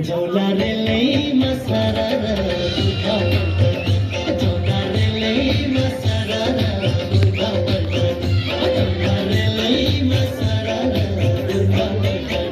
झोला रेलै मसारा र दुखा पर्छ झोला रेलै मसारा र दुखा पर्छ झोला रेलै मसारा र दुखा पर्छ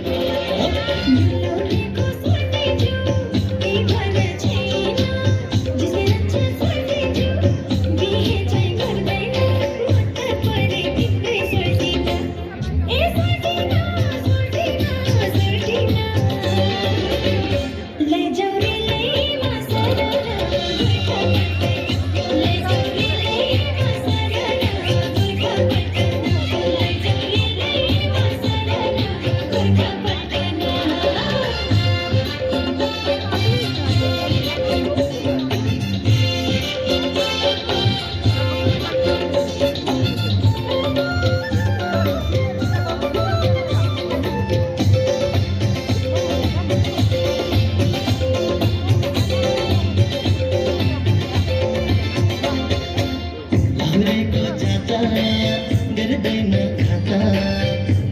गर्दैन खाता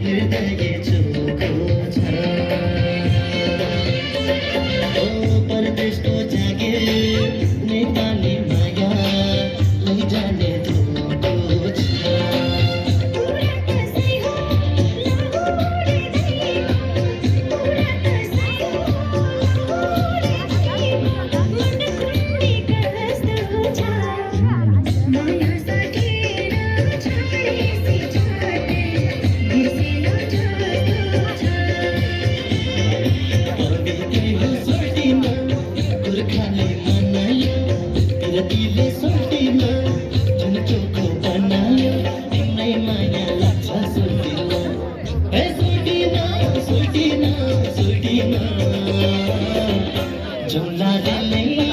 हृदय चोखो छ ओ परदेशको जागिर नेपाली माया लैजाने धोको छ दिले सोल्टिन जुन चोखो बनायो तिम्रै माया लाग्छ सोल्टिन ए सोल्टिन सोल्टिन सोल्टिन झोला रेलै